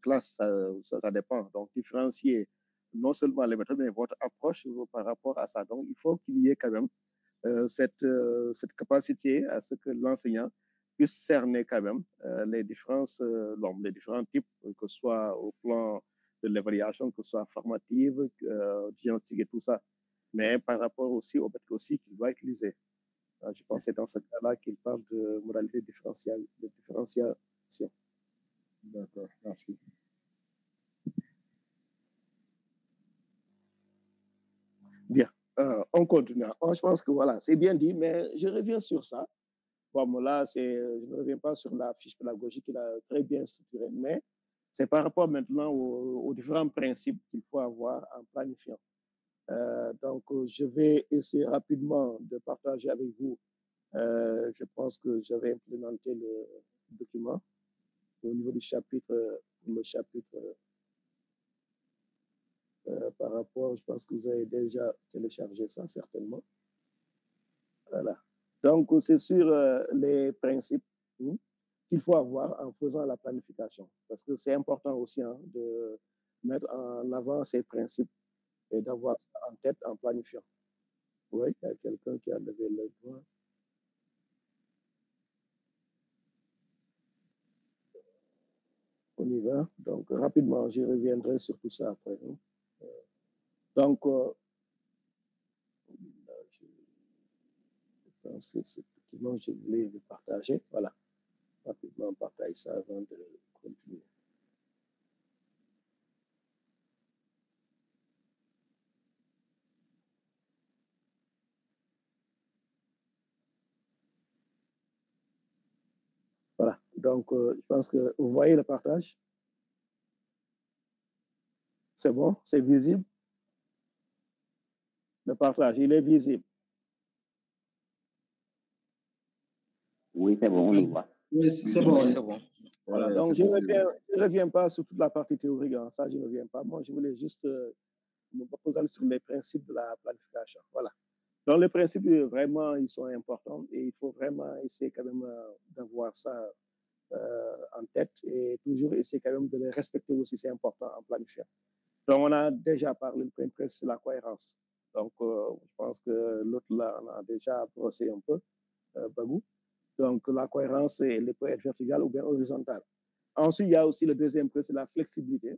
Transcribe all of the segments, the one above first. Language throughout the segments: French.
classe, ça dépend. Donc, différencier non seulement les méthodes, mais votre approche par rapport à ça. Donc, il faut qu'il y ait quand même cette capacité à ce que l'enseignant puisse cerner quand même les les différents types, que ce soit au plan de l'évaluation, que ce soit formative, diagnostique et tout ça, mais par rapport aussi aux méthodes aussi qu'il doit utiliser. Je pense que c'est dans ce cas-là qu'il parle de modalité de différenciation. D'accord, merci. Bien, on continue. Je pense que voilà, c'est bien dit, mais je reviens sur ça. Bon, là, je ne reviens pas sur la fiche pédagogique qu'il a très bien structurée, mais c'est par rapport maintenant aux différents principes qu'il faut avoir en planifiant. Donc, je vais essayer rapidement de partager avec vous. Je pense que j'avais implémenté le document au niveau du chapitre, le chapitre par rapport, je pense que vous avez déjà téléchargé ça certainement. Voilà. Donc, c'est sur les principes qu'il faut avoir en faisant la planification. Parce que c'est important aussi de mettre en avant ces principes et d'avoir ça en tête en planifiant. Oui, il y a quelqu'un qui a levé le doigt. On y va. Donc, rapidement, j'y reviendrai sur tout ça après. Donc, je pense que ce document, je voulais le partager. Voilà. Rapidement, on partage ça avant de continuer. Voilà. Donc, je pense que vous voyez le partage. C'est bon? C'est visible? Le partage, il est visible. Oui, c'est bon, on le voit. Oui, c'est bon. Oui, c'est bon. Voilà, donc je ne reviens pas sur toute la partie théorique, ça je ne reviens pas. Moi, je voulais juste me poser sur les principes de la planification. Voilà. Donc les principes, vraiment, ils sont importants et il faut vraiment essayer quand même d'avoir ça en tête et toujours essayer quand même de les respecter aussi, c'est important en planifiant. Donc on a déjà parlé du principe de la cohérence. Donc je pense que l'autre là, on a déjà brossé un peu, Bagou. Donc, la cohérence, elle peut être verticale ou bien horizontale. Ensuite, il y a aussi le deuxième point, c'est la flexibilité.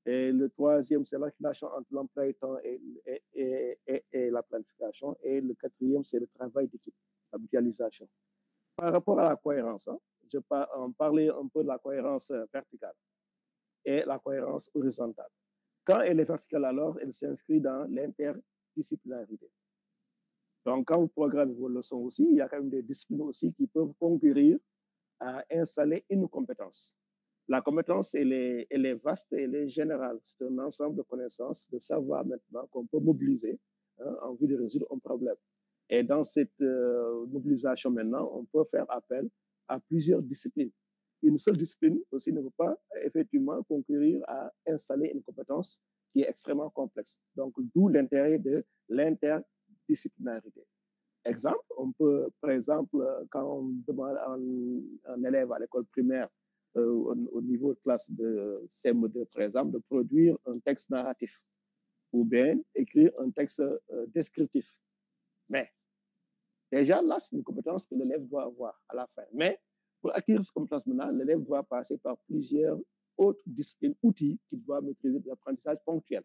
Et le troisième, c'est la relation entre l'emploi du temps et la planification. Et le quatrième, c'est le travail d'équipe, la mutualisation. Par rapport à la cohérence, je vais en parler un peu de la cohérence verticale et la cohérence horizontale. Quand elle est verticale, alors, elle s'inscrit dans l'interdisciplinarité. Donc, quand vous programmez vos leçons aussi, il y a quand même des disciplines aussi qui peuvent concourir à installer une compétence. La compétence, elle est vaste, elle est générale. C'est un ensemble de connaissances, de savoir maintenant qu'on peut mobiliser en vue de résoudre un problème. Et dans cette mobilisation maintenant, on peut faire appel à plusieurs disciplines. Une seule discipline aussi ne peut pas effectivement concourir à installer une compétence qui est extrêmement complexe. Donc, d'où l'intérêt de l'interdisciplinarité. Exemple, on peut, par exemple, quand on demande à un élève à l'école primaire au niveau de classe de CM2, par exemple, de produire un texte narratif ou bien écrire un texte descriptif. Mais déjà, là, c'est une compétence que l'élève doit avoir à la fin. Mais pour acquérir cette compétence maintenant, l'élève doit passer par plusieurs autres disciplines, outils qu'il doit maîtriser des apprentissages ponctuels.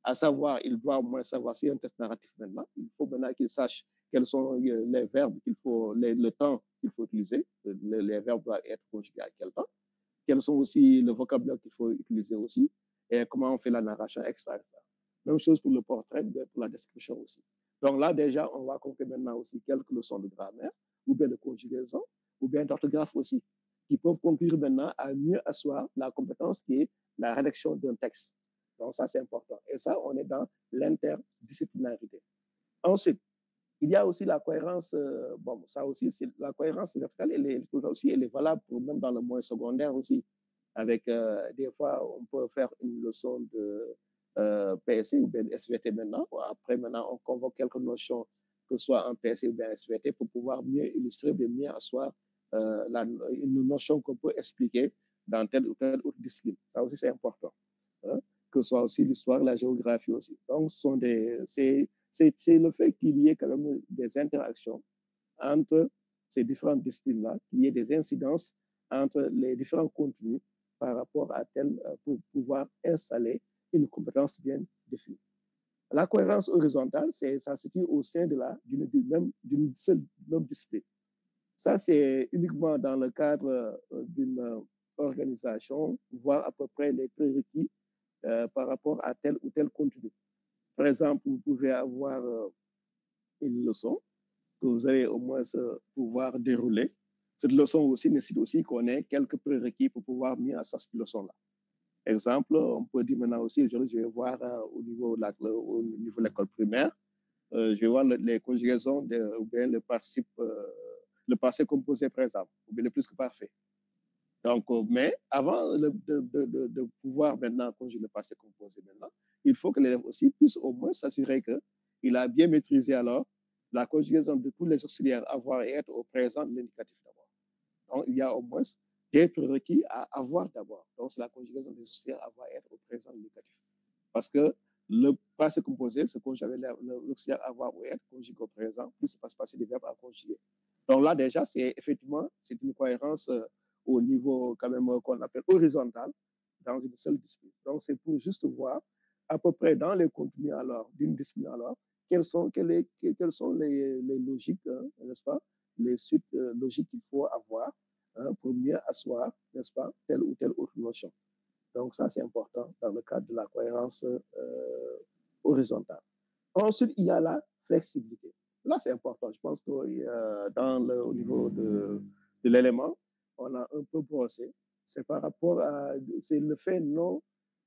À savoir, il doit au moins savoir si un texte narratif maintenant. Il faut maintenant qu'il sache quels sont les verbes qu'il faut, le temps qu'il faut utiliser. Les verbes doivent être conjugués à quel temps. Quels sont aussi le vocabulaire qu'il faut utiliser aussi. Et comment on fait la narration, etc. Même chose pour le portrait, pour la description aussi. Donc là, déjà, on va compter maintenant aussi quelques leçons de grammaire, ou bien de conjugaison, ou bien d'orthographe aussi, qui peuvent conclure maintenant à mieux asseoir la compétence qui est la rédaction d'un texte. Donc ça, c'est important. Et ça, on est dans l'interdisciplinarité. Ensuite, il y a aussi la cohérence, bon, ça aussi, la cohérence verticale, elle est valable pour même dans le moyen secondaire aussi. Avec, des fois, on peut faire une leçon de PSC ou bien SVT maintenant. Après, maintenant, on convoque quelques notions, que ce soit en PSC ou bien SVT, pour pouvoir mieux illustrer, mieux asseoir une notion qu'on peut expliquer dans telle ou telle autre discipline. Ça aussi, c'est important. Hein? Que ce soit aussi l'histoire, la géographie aussi. Donc, c'est le fait qu'il y ait quand même des interactions entre ces différentes disciplines-là, qu'il y ait des incidences entre les différents contenus par rapport à tel, pour pouvoir installer une compétence bien définie. La cohérence horizontale, ça se situe au sein d'une seule discipline. Ça, c'est uniquement dans le cadre d'une organisation, voir à peu près les prérequis par rapport à tel ou tel contenu. Par exemple, vous pouvez avoir une leçon que vous allez au moins pouvoir dérouler. Cette leçon aussi nécessite aussi qu'on ait quelques prérequis pour pouvoir mettre à cette leçon-là. Exemple, on peut dire maintenant aussi, aujourd'hui, je vais voir au niveau de l'école primaire, je vais voir les conjugaisons ou bien le passé composé présent, ou bien le plus que parfait. Donc, mais avant de pouvoir maintenant conjuguer le passé composé maintenant, il faut que l'élève aussi puisse au moins s'assurer qu'il a bien maîtrisé alors la conjugaison de tous les auxiliaires avoir et être au présent de l'indicatif d'abord. Donc, il y a au moins des prérequis à avoir d'abord. Donc, c'est la conjugaison des auxiliaires avoir et être au présent de l'indicatif. Parce que le passé composé, c'est quand j'avais l'auxiliaire avoir ou être conjugué au présent, plus c'est passé des verbes à conjuguer. Donc là, déjà, c'est une cohérence au niveau quand même qu'on appelle horizontal dans une seule discipline. Donc, c'est pour juste voir à peu près dans les contenus alors d'une discipline alors quelles sont les logiques, hein, n'est-ce pas, les suites logiques qu'il faut avoir pour mieux asseoir, n'est-ce pas, telle ou telle autre notion. Donc, ça, c'est important dans le cadre de la cohérence horizontale. Ensuite, il y a la flexibilité. Là, c'est important. Je pense que au niveau de l'élément, on a un peu brossé. C'est par rapport à le fait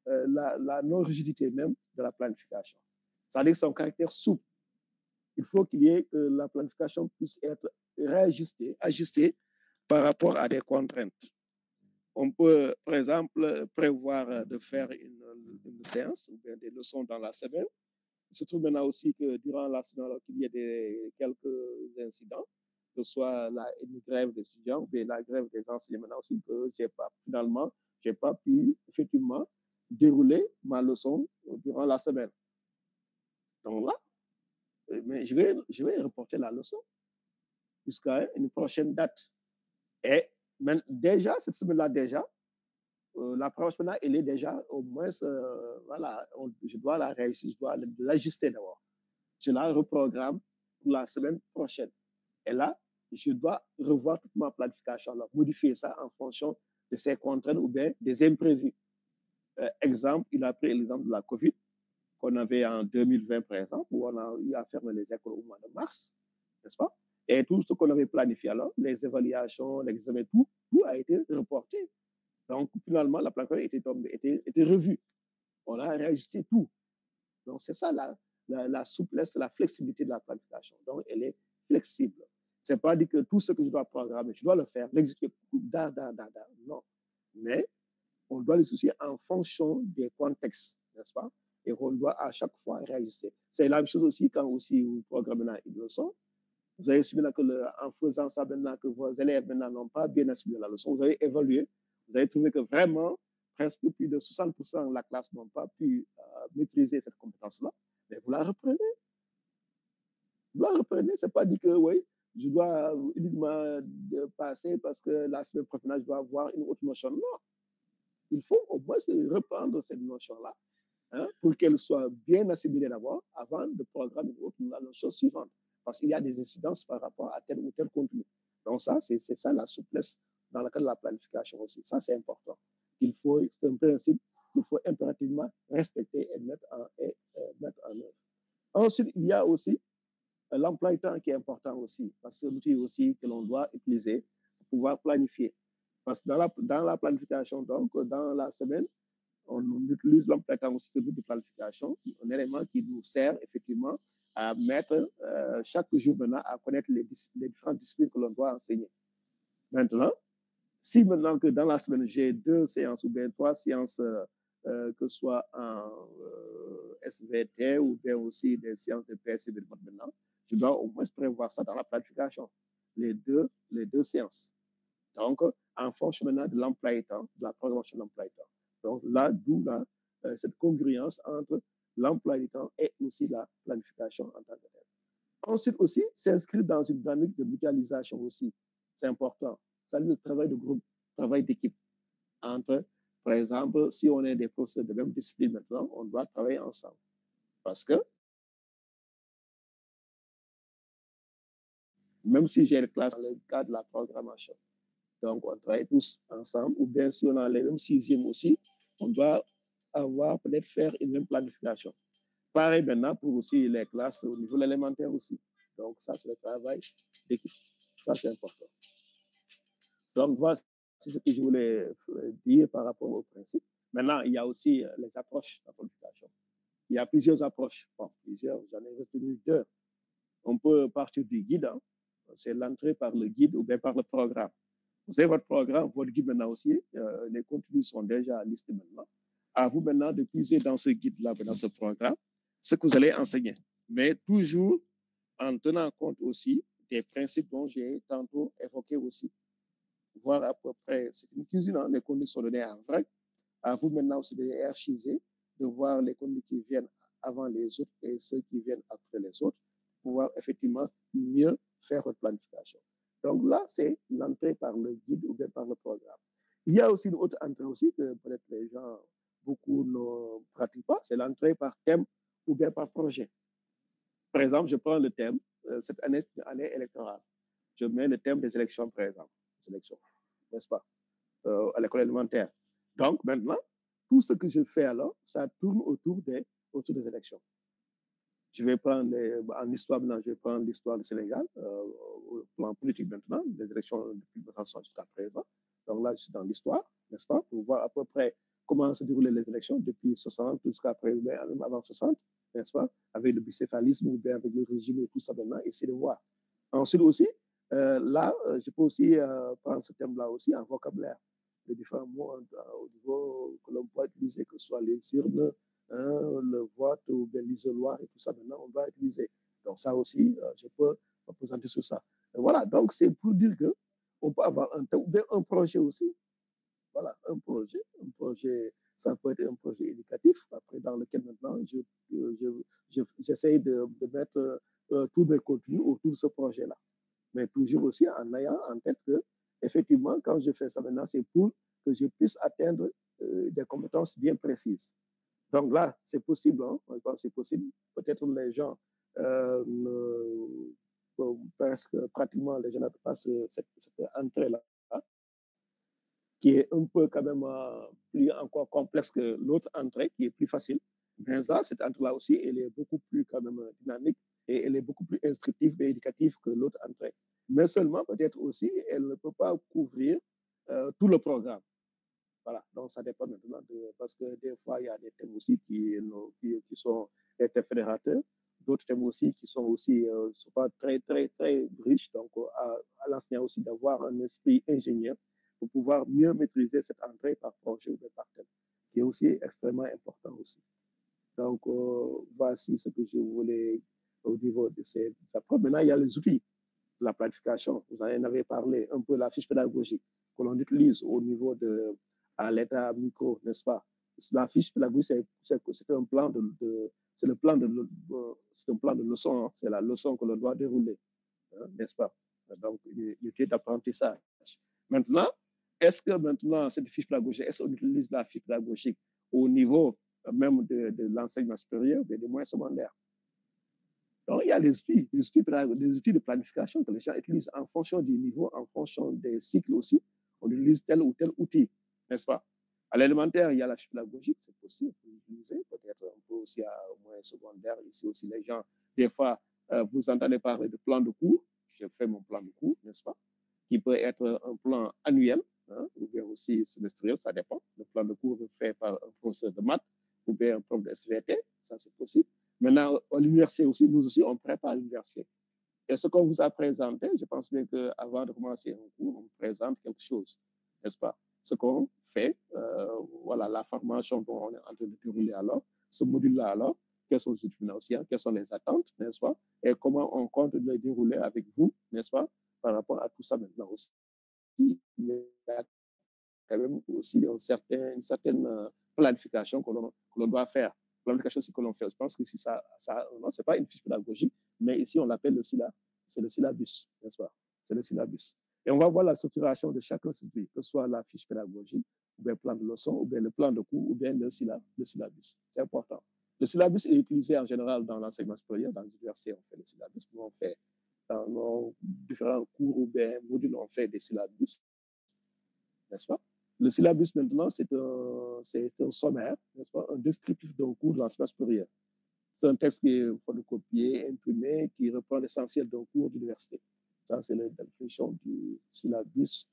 la non-rigidité même de la planification. C'est-à-dire son caractère souple. Il faut qu'il y ait que la planification puisse être ajustée par rapport à des contraintes. On peut, par exemple, prévoir de faire une séance ou bien des leçons dans la semaine. Il se trouve maintenant aussi que durant la semaine, alors qu'il y ait quelques incidents, que ce soit une grève des étudiants ou bien la grève des enseignants, maintenant aussi que finalement, je n'ai pas pu effectivement dérouler ma leçon durant la semaine. Donc là, mais je vais reporter la leçon jusqu'à une prochaine date. Et déjà, cette semaine-là, l'approche maintenant, elle est déjà au moins, voilà, je dois la réussir, je dois l'ajuster d'abord. Je la reprogramme pour la semaine prochaine. Et là, je dois revoir toute ma planification, alors modifier ça en fonction de ces contraintes ou bien des imprévus. Exemple, il a pris l'exemple de la COVID qu'on avait en 2020, par exemple, où on a eu à fermer les écoles au mois de mars, n'est-ce pas? Et tout ce qu'on avait planifié alors, les évaluations, l'examen, tout a été reporté. Donc, finalement, la planification était revue. On a réajusté tout. Donc, c'est ça la souplesse, la flexibilité de la planification. Donc, elle est flexible. Ce n'est pas dit que tout ce que je dois programmer, je dois le faire, l'exécuter, non. Mais on doit le soucier en fonction des contextes, n'est-ce pas? Et on doit à chaque fois réajuster. C'est la même chose aussi quand aussi vous programmez une leçon. Vous avez su maintenant en faisant ça maintenant que vos élèves maintenant n'ont pas bien assimilé la leçon, vous avez évalué, vous avez trouvé que vraiment, presque plus de 60% de la classe n'ont pas pu maîtriser cette compétence-là, mais vous la reprenez. Vous la reprenez, c'est pas dit que oui, je dois uniquement passer parce que la semaine prochaine, je dois avoir une autre notion. Non. Il faut au moins reprendre cette notion-là pour qu'elle soit bien assimilée d'abord avant de programmer la notion suivante. Parce qu'il y a des incidences par rapport à tel ou tel contenu. Donc ça, c'est ça la souplesse dans le cadre de la planification aussi. Ça, c'est important. C'est un principe qu'il faut impérativement respecter et mettre en œuvre. Ensuite, il y a aussi l'emploi du temps qui est important aussi, parce que c'est l'outil aussi que l'on doit utiliser pour pouvoir planifier. Parce que dans la planification, donc, dans la semaine, on utilise l'emploi du temps aussi de planification, un élément qui nous sert effectivement à mettre chaque jour maintenant à connaître les différentes disciplines que l'on doit enseigner. Maintenant, si maintenant que dans la semaine, j'ai 2 séances ou bien 3 séances, que ce soit en SVT ou bien aussi des séances de PSC maintenant, je dois au moins prévoir ça dans la planification, les deux séances. Donc, en fonction maintenant de l'emploi du temps, de la programmation de l'emploi du temps. Donc là, d'où cette congruence entre l'emploi du temps et aussi la planification en tant que telle. Ensuite aussi, s'inscrire dans une dynamique de mutualisation aussi. C'est important. Ça veut dire le travail de groupe, travail d'équipe. Entre, par exemple, si on est des professeurs de même discipline maintenant, on doit travailler ensemble. Parce que même si j'ai une classe dans le cadre de la programmation, donc on travaille tous ensemble, ou bien si on a les mêmes sixièmes aussi, on doit avoir peut-être faire une même planification. Pareil maintenant pour aussi les classes au niveau élémentaire aussi. Donc ça, c'est le travail d'équipe. Ça, c'est important. Donc voilà, c'est ce que je voulais dire par rapport au principe. Maintenant, il y a aussi les approches de la planification. Il y a plusieurs approches. Bon, plusieurs, j'en ai retenu deux. On peut partir du guide, hein. C'est l'entrée par le guide ou bien par le programme. Vous avez votre programme, votre guide maintenant aussi. Les contenus sont déjà listés maintenant. À vous maintenant de puiser dans ce guide-là, dans ce programme, ce que vous allez enseigner. Mais toujours en tenant compte aussi des principes dont j'ai tantôt évoqué aussi. Voir à peu près, c'est une cuisine, hein, les contenus sont donnés en vrai. À vous maintenant aussi de hiérarchiser, de voir les contenus qui viennent avant les autres et ceux qui viennent après les autres, pour pouvoir effectivement mieux faire votre planification. Donc là, c'est l'entrée par le guide ou bien par le programme. Il y a aussi une autre entrée aussi que peut-être les gens, beaucoup ne pratiquent pas, c'est l'entrée par thème ou bien par projet. Par exemple, je prends le thème, cette année, c'est une année électorale. Je mets le thème des élections, par exemple, des élections, n'est-ce pas, à l'école élémentaire. Donc maintenant, tout ce que je fais alors, ça tourne autour des élections. Je vais prendre en histoire maintenant, je vais prendre l'histoire du Sénégal, au plan politique maintenant, des élections depuis 1960 jusqu'à présent. Donc là, je suis dans l'histoire, n'est-ce pas, pour voir à peu près comment se déroulaient les élections depuis 60 jusqu'à présent, même avant 60, n'est-ce pas, avec le bicéphalisme ou bien avec le régime et tout ça maintenant, essayer de voir. Ensuite aussi, là, je peux aussi prendre ce thème-là aussi en vocabulaire, les différents mots au niveau que l'on peut utiliser, que ce soit les urnes, le vote ou bien l'isoloir et tout ça, maintenant, on va utiliser. Donc ça aussi, je peux me présenter sur ça. Et voilà, donc c'est pour dire que on peut avoir un projet aussi. Voilà, un projet, ça peut être un projet éducatif, après dans lequel maintenant j'essaie de mettre tous mes contenus autour de ce projet-là. Mais toujours aussi en ayant en tête que, effectivement, quand je fais ça maintenant, c'est pour que je puisse atteindre des compétences bien précises. Donc là, c'est possible, hein? Je pense que c'est possible. Peut-être les gens, presque pratiquement, les gens n'ont pas cette entrée-là, hein, qui est un peu quand même plus encore complexe que l'autre entrée, qui est plus facile. Mais là, cette entrée-là aussi, elle est beaucoup plus quand même dynamique et elle est beaucoup plus instructive et éducative que l'autre entrée. Mais seulement, peut-être aussi, elle ne peut pas couvrir tout le programme. Voilà, donc ça dépend maintenant parce que des fois, il y a des thèmes aussi qui sont des thèmes fédérateurs, d'autres thèmes aussi qui sont aussi sont pas très, très, très riches. Donc, à l'enseignant aussi d'avoir un esprit ingénieur pour pouvoir mieux maîtriser cette entrée par projet ou par thème, qui est aussi extrêmement important aussi. Donc, voici ce que je voulais au niveau de ces approches. Maintenant, il y a les outils de la planification. Vous en avez parlé, un peu la fiche pédagogique que l'on utilise au niveau de à l'état micro, n'est-ce pas? La fiche pédagogique, c'est un plan c'est le plan c'est un plan de leçon, hein. C'est la leçon que l'on doit dérouler, hein, n'est-ce pas? Donc, unité d'apprentissage. Maintenant, est-ce que maintenant, cette fiche pédagogique, est-ce qu'on utilise la fiche pédagogique au niveau même de l'enseignement supérieur, des moyens secondaires? Donc, il y a des outils de planification que les gens utilisent en fonction du niveau, en fonction des cycles aussi. On utilise tel ou tel outil, n'est-ce pas? À l'élémentaire, il y a la fiche pédagogique, c'est possible d'utiliser. Peut-être un peu aussi au moyen secondaire. Ici aussi, les gens, des fois, vous entendez parler de plan de cours. Je fais mon plan de cours, n'est-ce pas? Qui peut être un plan annuel, hein, ou bien aussi semestriel, ça dépend. Le plan de cours fait par un professeur de maths ou bien un prof de SVT, ça c'est possible. Maintenant, à l'université aussi, nous aussi, on prépare à l'université. Et ce qu'on vous a présenté, je pense bien qu'avant de commencer un cours, on présente quelque chose, n'est-ce pas? Ce qu'on fait, voilà, la formation dont on est en train de dérouler alors, ce module-là alors, quels sont les outils financiers, quelles sont les attentes, n'est-ce pas? Et comment on compte le dérouler avec vous, n'est-ce pas? Par rapport à tout ça maintenant aussi. il y a quand même aussi une certaine planification que l'on doit faire. Planification aussi que l'on fait. Je pense que si non, c'est pas une fiche pédagogique, mais ici on l'appelle le syllabus. C'est le syllabus, n'est-ce pas? C'est le syllabus. Et on va voir la structuration de chaque institut, que ce soit la fiche pédagogique, ou bien le plan de leçon, ou bien le plan de cours, ou bien le syllabus. C'est important. Le syllabus est utilisé en général dans l'enseignement supérieur. Dans les universités, on fait le syllabus. Nous, on fait dans nos différents cours ou bien modules, on fait des syllabus, n'est-ce pas? Le syllabus, maintenant, c'est un sommaire, n'est-ce pas? Un descriptif d'un cours de l'enseignement supérieur. C'est un texte qu'il faut le copier, imprimer, qui reprend l'essentiel d'un cours d'université. Ça, c'est la définition du syllabus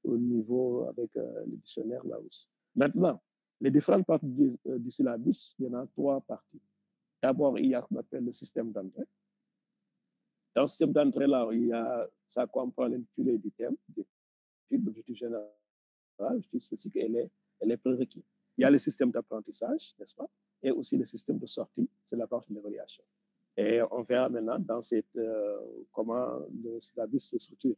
au niveau avec le dictionnaire là aussi. Maintenant, les différentes parties du syllabus, il y en a 3 parties. D'abord, il y a ce qu'on appelle le système d'entrée. Dans le système d'entrée, là, ça comprend l'intitulé du thème, l'objectif général, l'objectif spécifique et les prérequis. Il y a le système d'apprentissage, n'est-ce pas? Et aussi le système de sortie, c'est la partie de l'évaluation. Et on verra maintenant dans comment le syllabus se structure.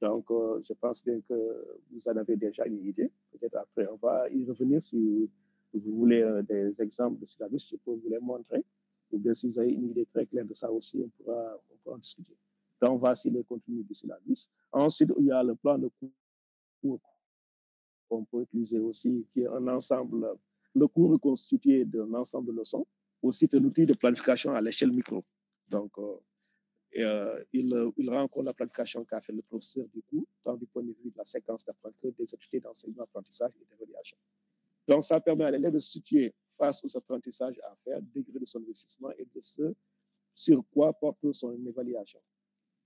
Donc, je pense bien que vous en avez déjà une idée. Peut-être après, on va y revenir si vous voulez des exemples de syllabus, je peux vous les montrer. Ou bien si vous avez une idée très claire de ça aussi, on pourra en discuter. Donc, voici le contenu du syllabus. Ensuite, il y a le plan de cours qu'on peut utiliser aussi, qui est un ensemble, le cours est constitué d'un ensemble de leçons, aussi un outil de planification à l'échelle micro. Donc, il rend compte la planification qu'a fait le professeur du cours, tant du point de vue de la séquence d'apprentissage, des activités d'enseignement, apprentissage et d'évaluation. Donc, ça permet à l'élève de se situer face aux apprentissages à faire, degré de son investissement et de ce sur quoi porte son évaluation.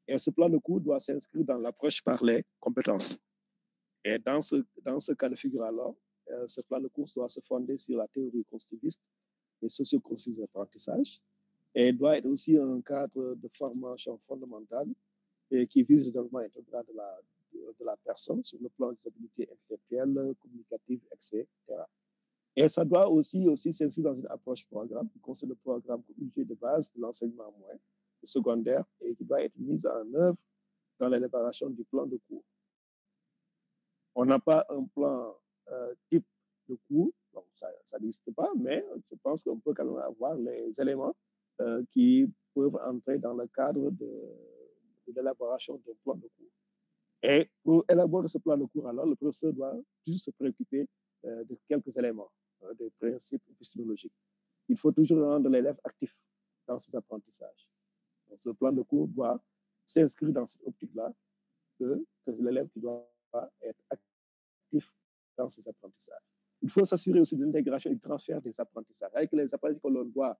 Et ce plan de cours doit s'inscrire dans l'approche par les compétences. Et dans ce cas de figure alors, ce plan de cours doit se fonder sur la théorie constructiviste et socio-constructiviste d'apprentissage et doit être aussi un cadre de formation fondamentale et qui vise le développement intégral de la personne sur le plan des habilités intellectuelles, communicatives, etc. Et ça doit aussi s'inscrire dans une approche programme qui concerne le programme comme unité de base de l'enseignement moyen, secondaire, et qui doit être mise en œuvre dans l'élaboration du plan de cours. On n'a pas un plan type de cours, donc ça n'existe pas, mais je pense qu'on peut quand même avoir les éléments qui peuvent entrer dans le cadre de l'élaboration d'un plan de cours. Et pour élaborer ce plan de cours, alors, le professeur doit juste se préoccuper de quelques éléments, des principes épistémologiques. Il faut toujours rendre l'élève actif dans ses apprentissages. Donc, ce plan de cours doit s'inscrire dans cette optique-là, que l'élève doit être actif dans ses apprentissages. Il faut s'assurer aussi de l'intégration et du transfert des apprentissages, avec les apprentissages que l'on doit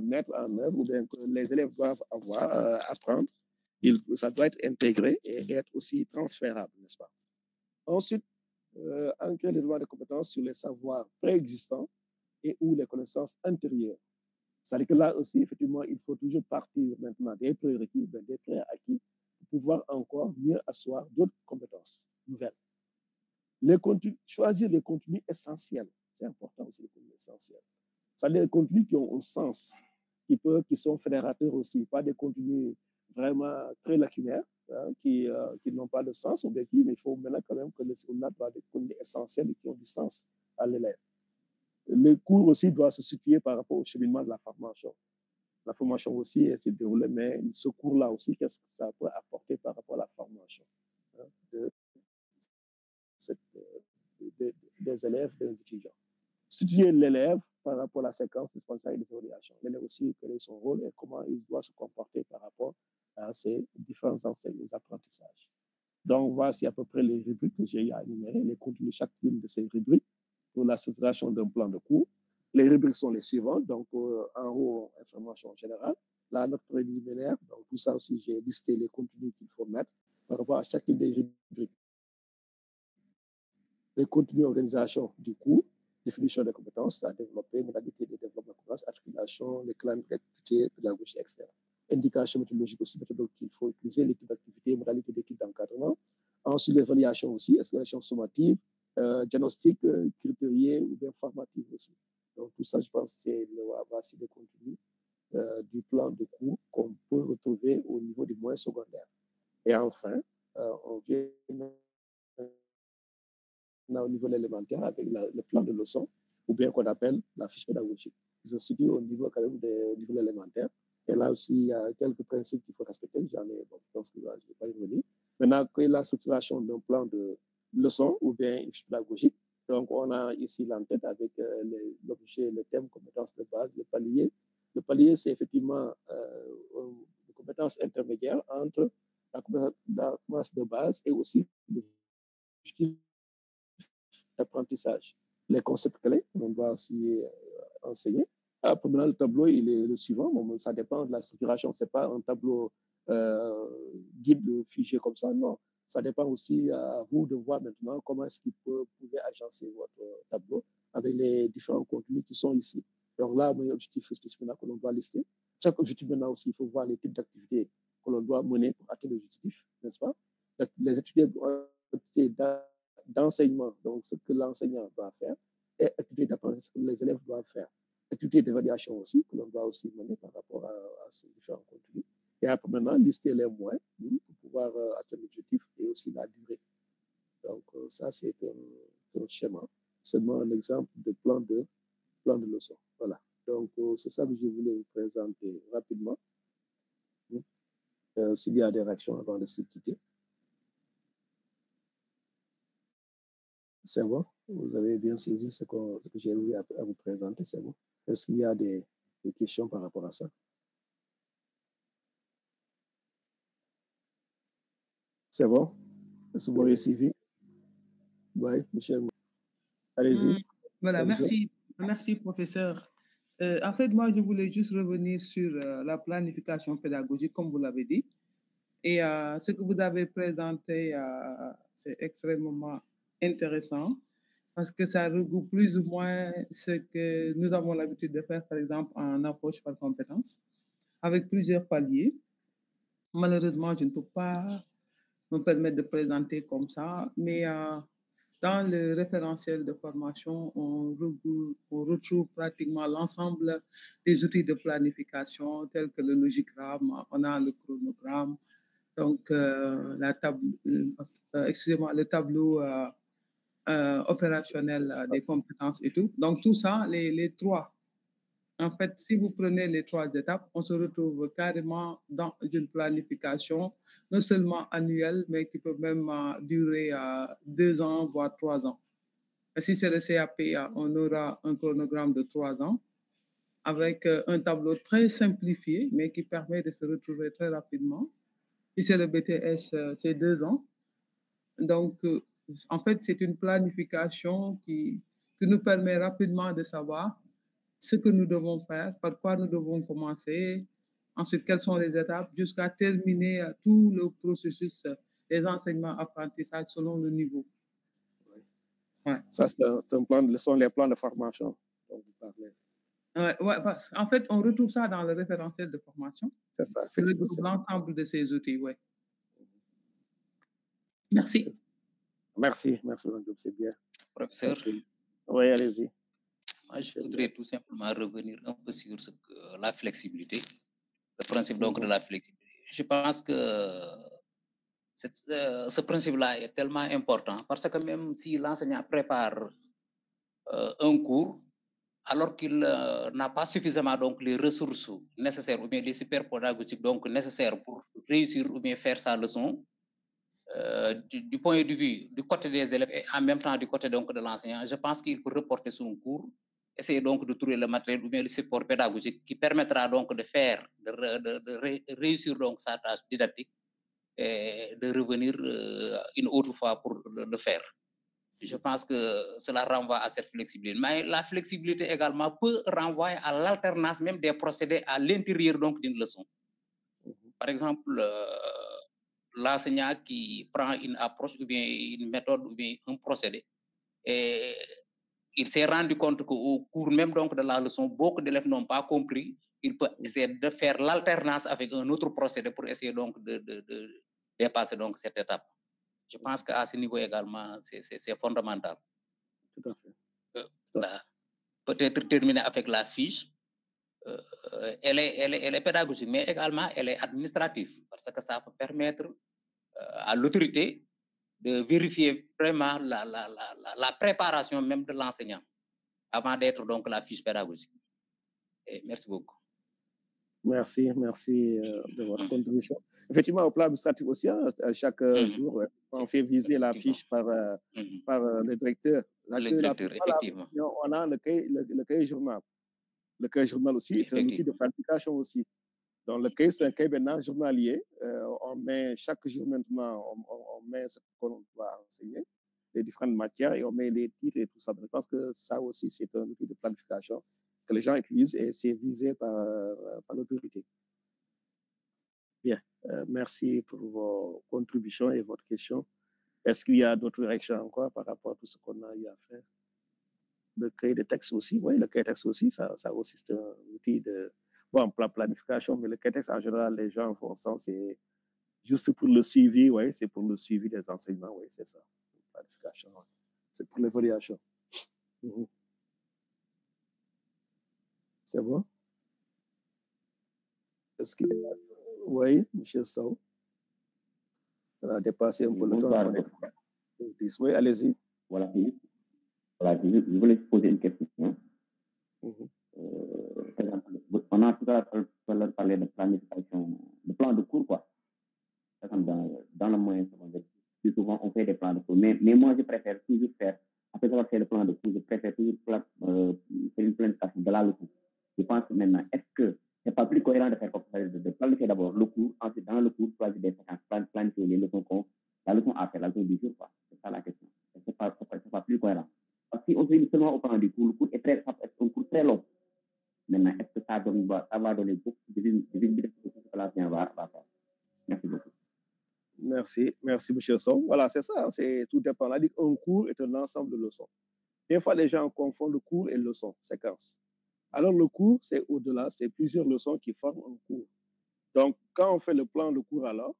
mettre en œuvre ou bien que les élèves doivent apprendre. Ça doit être intégré et être aussi transférable, n'est-ce pas? Ensuite, ancrer les devoirs de compétences sur les savoirs préexistants et ou les connaissances antérieures. C'est-à-dire que là aussi, effectivement, il faut toujours partir maintenant des prérequis, des préacquis, pour pouvoir encore mieux asseoir d'autres compétences nouvelles. Choisir les contenus essentiels, c'est important aussi, les contenus essentiels. C'est-à-dire les contenus qui ont un sens, qui sont fédérateurs aussi, pas des contenus vraiment très lacunaires, hein, qui n'ont pas de sens, mais il faut maintenant quand même que le secondaire doit des contenus essentiels et qui ont du sens à l'élève. Le cours aussi doit se situer par rapport au cheminement de la formation. La formation aussi s'est déroulée, mais ce cours-là aussi, qu'est-ce que ça peut apporter par rapport à la formation des élèves, des étudiants. Situer l'élève par rapport à la séquence de responsabilité et d'évaluation. L'élève aussi, quel est son rôle et comment il doit se comporter par rapport à ces différents apprentissages. Donc, voici à peu près les rubriques que j'ai énumérées, les contenus de chacune de ces rubriques pour la structuration d'un plan de cours. Les rubriques sont les suivantes. Donc, en haut, information générale. Là, notre préliminaire. Donc, tout ça aussi, j'ai listé les contenus qu'il faut mettre par rapport à chacune des rubriques. Les contenus d'organisation du cours, définition des compétences à développer, modalité de développement de compétences, articulation, les clans d'activité, pédagogie, etc. Indication méthodologique aussi, méthodologie qu'il faut utiliser, l'équipe d'activité, modalité d'équipe d'encadrement. Ensuite, l'évaluation aussi, évaluation sommative, diagnostic, critérié ou bien formative aussi. Donc, tout ça, je pense, c'est voici les contenus du plan de cours qu'on peut retrouver au niveau du moyen secondaire. Et enfin, on vient au niveau élémentaire avec le plan de leçon, ou bien qu'on appelle la fiche pédagogique. Ils se situent au niveau quand même des niveaux élémentaires. Et là aussi, il y a quelques principes qu'il faut respecter. J'en ai, bon, je pense que je ne vais pas y revenir. Maintenant, que la structuration d'un plan de leçon ou bien une fiche pédagogique, donc on a ici l'entête avec l'objet, le thème, compétences de base, le palier. Le palier, c'est effectivement une compétence intermédiaire entre la compétence de base et aussi l'apprentissage. Les concepts clés, on doit aussi enseigner. Après, le tableau, il est le suivant. Bon, ça dépend de la structuration. Ce n'est pas un tableau guide figé comme ça, non. Ça dépend aussi à vous de voir maintenant comment est-ce que vous pouvez agencer votre tableau avec les différents contenus qui sont ici. Donc là, mon objectif spécifique que l'on doit lister. Chaque objectif maintenant aussi, il faut voir les types d'activités que l'on doit mener pour atteindre l'objectif, n'est-ce pas? Les activités d'enseignement, donc ce que l'enseignant doit faire, et activités d'apprentissage que les élèves doivent faire. Activités d'évaluation aussi, que l'on doit aussi mener par rapport à ces différents contenus. Et après maintenant, lister les moyens pour pouvoir atteindre l'objectif et aussi la durée. Donc ça, c'est un schéma, seulement un exemple de plan de leçon. Voilà. Donc c'est ça que je voulais vous présenter rapidement. S'il y a des réactions avant de se quitter. C'est bon? Vous avez bien saisi ce que j'ai eu à vous présenter, c'est bon? Est-ce qu'il y a des questions par rapport à ça? C'est bon? Est-ce que vous avez suivi? Oui, Michel. Allez-y. Voilà, merci professeur. En fait, moi, je voulais juste revenir sur la planification pédagogique, comme vous l'avez dit. Et ce que vous avez présenté, c'est extrêmement intéressant parce que ça regroupe plus ou moins ce que nous avons l'habitude de faire, par exemple, en approche par compétence, avec plusieurs paliers. Malheureusement, je ne peux pas me permettre de présenter comme ça, mais dans le référentiel de formation, on retrouve pratiquement l'ensemble des outils de planification tels que le logigramme, on a le chronogramme, donc le tableau opérationnel des compétences et tout. Donc tout ça, les trois. En fait, si vous prenez les trois étapes, on se retrouve carrément dans une planification, non seulement annuelle, mais qui peut même durer 2 ans, voire 3 ans. Et si c'est le CAP, on aura un chronogramme de 3 ans avec un tableau très simplifié, mais qui permet de se retrouver très rapidement. Si c'est le BTS, c'est 2 ans. Donc, en fait, c'est une planification qui nous permet rapidement de savoir ce que nous devons faire, par quoi nous devons commencer, ensuite quelles sont les étapes, jusqu'à terminer tout le processus des enseignements apprentissages selon le niveau. Ouais. Ça, c'est un plan, ce sont les plans de formation dont vous parlez. En fait, on retrouve ça dans le référentiel de formation. C'est ça. On retrouve l'ensemble de ces outils, oui. Merci. Merci, c'est bien. Professeur, oui, allez-y. Moi, je voudrais tout simplement revenir un peu sur la flexibilité, le principe donc de la flexibilité. Je pense que ce principe-là est tellement important parce que même si l'enseignant prépare un cours, alors qu'il n'a pas suffisamment donc les ressources nécessaires ou bien les super pédagogiques donc nécessaires pour réussir ou bien faire sa leçon, du point de vue du côté des élèves et en même temps du côté donc de l'enseignant, je pense qu'il peut reporter son cours, essayer donc de trouver le matériel ou bien le support pédagogique qui permettra donc de faire, de réussir donc sa tâche didactique et de revenir une autre fois pour le faire. Je pense que cela renvoie à cette flexibilité. Mais la flexibilité également peut renvoyer à l'alternance même des procédés à l'intérieur donc d'une leçon. Par exemple, l'enseignant qui prend une approche ou bien une méthode ou bien un procédé et il s'est rendu compte qu'au cours même donc de la leçon, beaucoup d'élèves n'ont pas compris. Il peut essayer de faire l'alternance avec un autre procédé pour essayer donc de dépasser donc cette étape. Je pense qu'à ce niveau également, c'est fondamental. Tout à fait. Peut-être terminer avec la fiche. Elle est pédagogique, mais également elle est administrative parce que ça peut permettre à l'autorité de vérifier vraiment la préparation même de l'enseignant avant d'être donc la fiche pédagogique. Et merci beaucoup. Merci de votre contribution. Effectivement, au plan administratif aussi, hein, à chaque jour, on fait viser la fiche par le directeur. Le directeur, effectivement. On a le cahier journal. Le cahier journal aussi est un outil de planification aussi. Donc, le cahier, c'est un cahier maintenant journalier. On met chaque jour maintenant, on met ce qu'on va enseigner, les différentes matières, et on met les titres et tout ça. Je pense que ça aussi, c'est un outil de planification que les gens utilisent et c'est visé par l'autorité. Bien, merci pour vos contributions et votre question. Est-ce qu'il y a d'autres réactions encore par rapport à tout ce qu'on a eu à faire? Le cahier de texte aussi, oui, le cahier de texte aussi, ça aussi c'est un outil de planification, mais le cahier de texte en général, les gens font ça, c'est juste pour le suivi, oui, c'est pour le suivi des enseignements, oui, c'est ça. Planification, ouais. C'est pour l'évaluation. C'est bon? Est-ce que oui, M. Sow, on a dépassé un peu le temps. Oui, allez-y. Voilà, je voulais poser une question. Par exemple, on a tout à l'heure parlé de planification, de plan de cours, quoi. Dans le moyen secondaire, plus souvent on fait des plans de cours. Mais moi, je préfère toujours faire, après avoir fait le plan de cours, je préfère toujours faire une planification de la leçon. Je pense maintenant, est-ce que c'est pas plus cohérent de faire comme ça, de planifier d'abord le cours, ensuite dans le cours, choisir des séquences, planifier les leçons la leçon à faire, la leçon du jour, quoi. C'est ça la question. C'est pas plus cohérent. Parce que si on se limite seulement au plan du cours, le cours est un cours très long. Maintenant, est-ce que ça va donner beaucoup de visibilité sur ce que l'enseignant va faire? Merci beaucoup. Merci, M. Sow. Voilà, c'est ça, c'est tout dépend. On a dit qu'un cours est un ensemble de leçons. Des fois, les gens confondent le cours et leçon, séquence. Alors, le cours, c'est au-delà, c'est plusieurs leçons qui forment un cours. Donc, quand on fait le plan de cours, alors,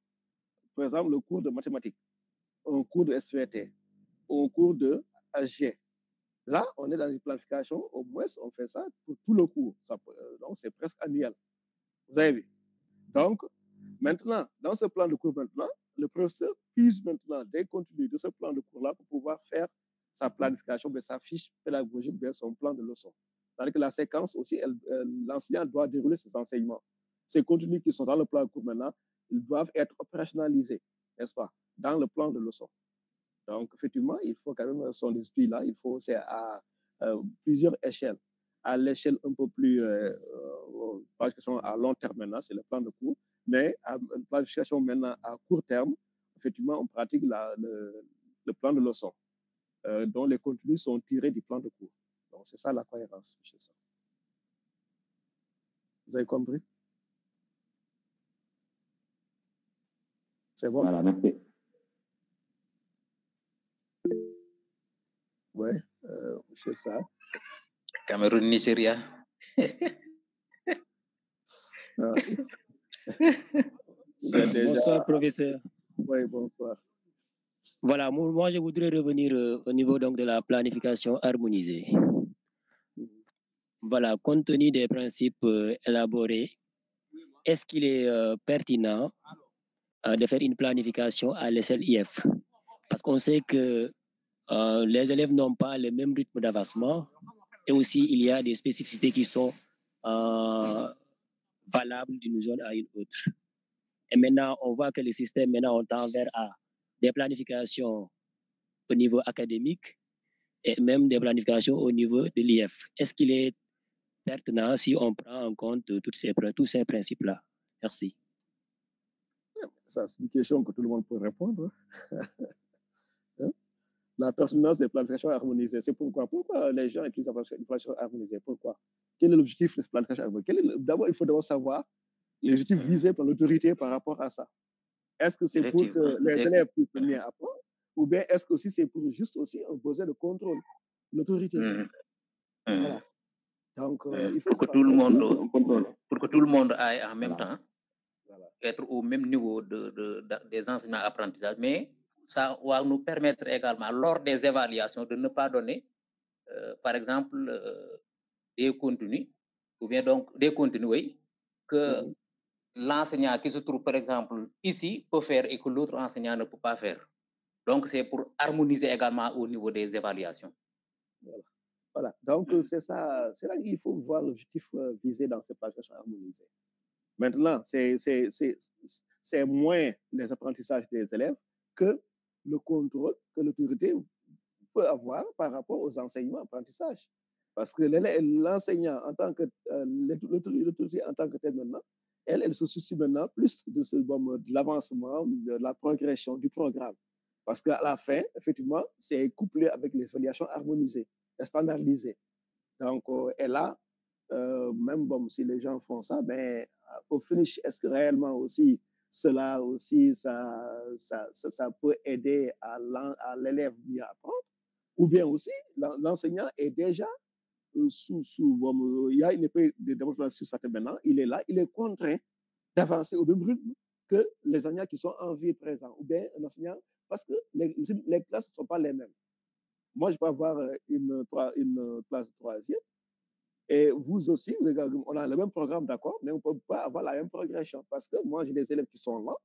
par exemple, le cours de mathématiques, un cours de SVT, un cours de AG. Là, on est dans une planification, au moins, on fait ça pour tout le cours. Donc, c'est presque annuel. Vous avez vu? Donc, maintenant, dans ce plan de cours maintenant, le professeur puise maintenant des contenus de ce plan de cours-là pour pouvoir faire sa planification, sa fiche pédagogique, son plan de leçon. C'est-à-dire que la séquence aussi, l'enseignant doit dérouler ses enseignements. Ces contenus qui sont dans le plan de cours maintenant, ils doivent être opérationnalisés, n'est-ce pas, dans le plan de leçon. Donc, effectivement, il faut quand même son esprit-là, il faut, c'est à plusieurs échelles. À l'échelle un peu plus, à long terme maintenant, c'est le plan de cours, mais à planification maintenant à court terme, effectivement, on pratique le plan de leçon, dont les contenus sont tirés du plan de cours. Donc, c'est ça la cohérence, M. Sow. Vous avez compris? C'est bon? Voilà, merci. Oui, M. Sarr. Cameroun, Nigeria. Bonsoir, professeur. Oui, bonsoir. Voilà, moi, je voudrais revenir au niveau donc de la planification harmonisée. Voilà, compte tenu des principes élaborés, est-ce qu'il est pertinent de faire une planification à l'échelle IF? Parce qu'on sait que les élèves n'ont pas le même rythme d'avancement et aussi il y a des spécificités qui sont valables d'une zone à une autre. Et maintenant, on voit que le système, on tend vers des planifications au niveau académique et même des planifications au niveau de l'IF. Est-ce qu'il est pertinent si on prend en compte tous ces principes-là? Merci. Ça, c'est une question que tout le monde peut répondre. Hein? La pertinence des planifications harmonisées, c'est pourquoi les gens utilisent la planification harmonisée? Pourquoi? Quel est l'objectif de cette planification harmonisée? D'abord, il faut d'abord savoir l'objectif visé par l'autorité par rapport à ça. Est-ce que c'est pour que les élèves puissent mieux apprendre, ou bien est-ce que c'est pour juste aussi un besoin de contrôle de l'autorité? Voilà. Donc, il faut pour que tout le monde aille en même temps, être au même niveau des enseignements apprentissages, mais ça va nous permettre également, lors des évaluations, de ne pas donner, par exemple, des contenus, ou bien donc des contenus, oui, que l'enseignant qui se trouve, par exemple, ici, peut faire et que l'autre enseignant ne peut pas faire. Donc, c'est pour harmoniser également au niveau des évaluations. Voilà. Donc, c'est ça, c'est là qu'il faut voir l'objectif visé dans ces planifications harmonisées. Maintenant, c'est moins les apprentissages des élèves que le contrôle que l'autorité peut avoir par rapport aux enseignements apprentissages. Parce que l'enseignant en tant que l'autorité en tant que tel maintenant, elle se soucie maintenant plus de l'avancement, de la progression du programme. Parce qu'à la fin, effectivement, c'est couplé avec les évaluations harmonisées, standardisées. Donc, et là, même bon, si les gens font ça, ben, au finish, est-ce que réellement aussi, cela aussi, ça peut aider à l'élève mieux apprendre? Ou bien aussi, l'enseignant est déjà il y a une épée de démonstration sur sa tête maintenant, il est là, il est contraint d'avancer au même rythme que les enseignants qui sont en vie présent, ou bien un enseignant, parce que les classes ne sont pas les mêmes. Moi, je peux avoir une classe de troisième, et vous aussi, on a le même programme, d'accord, mais on ne peut pas avoir la même progression, parce que moi, j'ai des élèves qui sont là,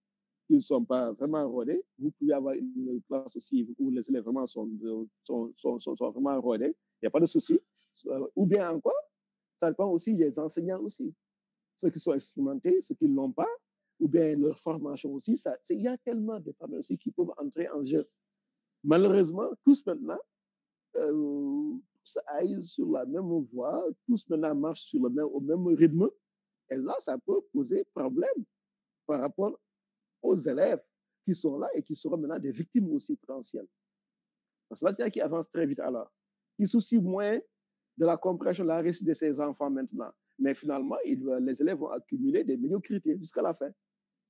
qui ne sont pas vraiment rodés. Vous pouvez avoir une classe aussi où les élèves vraiment sont vraiment rodés. Il n'y a pas de souci. Ou bien encore, ça dépend aussi des enseignants aussi. Ceux qui sont expérimentés, ceux qui ne l'ont pas, ou bien leur formation aussi. Il y a tellement de paramètres aussi qui peuvent entrer en jeu. Malheureusement, tous maintenant, tous aillent sur la même voie, tous maintenant marchent au même rythme. Et là, ça peut poser problème par rapport aux élèves qui sont là et qui seront maintenant des victimes aussi potentielles. Parce que là, c'est qui avance très vite alors, qui soucie moins de la compréhension, de la réussite de ces enfants maintenant. Mais finalement, les élèves vont accumuler des médiocrités jusqu'à la fin.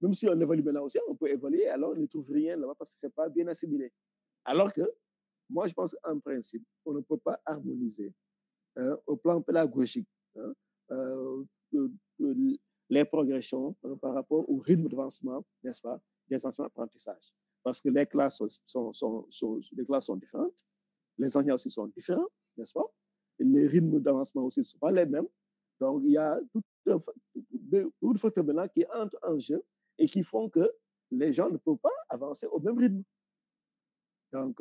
Même si on évalue maintenant aussi, on peut évaluer, alors on ne trouve rien là-bas parce que ce n'est pas bien assimilé. Alors que, moi, je pense qu'en principe, on ne peut pas harmoniser au plan pédagogique les progressions par rapport au rythme d'avancement, n'est-ce pas, des enseignements d'apprentissage. Parce que les classes sont différentes, les enseignants aussi sont différents, n'est-ce pas? Et les rythmes d'avancement aussi ne sont pas les mêmes. Donc, il y a beaucoup de facteurs maintenant qui entrent en jeu et qui font que les gens ne peuvent pas avancer au même rythme. Donc,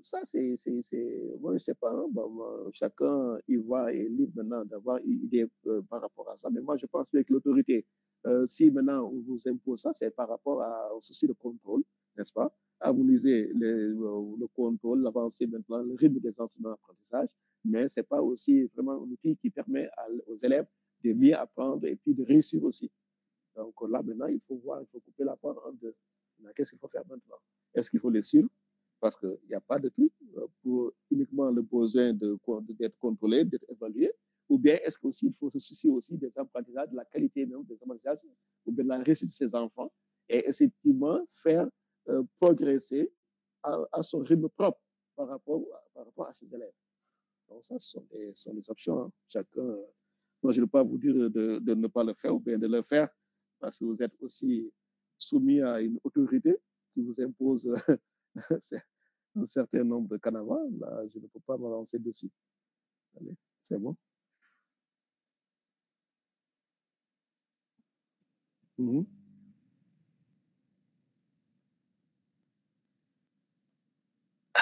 ça, moi, je ne sais pas, hein, bon, chacun y va et est libre maintenant d'avoir une idée par rapport à ça. Mais moi, je pense que l'autorité, si maintenant on vous impose ça, c'est par rapport au souci de contrôle, n'est-ce pas? Harmoniser le contrôle, l'avancée maintenant, le rythme des enseignements d'apprentissage, mais ce n'est pas aussi vraiment un outil qui permet aux élèves de mieux apprendre et puis de réussir aussi. Donc là, maintenant, il faut voir, il faut couper la part en deux. Qu'est-ce qu'il faut faire maintenant? Est-ce qu'il faut les suivre? Parce qu'il n'y a pas de truc pour uniquement le besoin d'être contrôlé, d'être évalué, ou bien est-ce qu'il faut se soucier aussi des apprentissages, de la qualité même des apprentissages, ou bien de la réussite de ses enfants, et effectivement faire progresser à son rythme propre par rapport à ses élèves. Donc ça, ce sont des options. Hein. Chacun, moi, je ne veux pas vous dire de ne pas le faire ou bien de le faire, parce que vous êtes aussi soumis à une autorité qui vous impose un certain nombre de canevas. Là, je ne peux pas m'avancer dessus. Allez, c'est bon. Mm-hmm.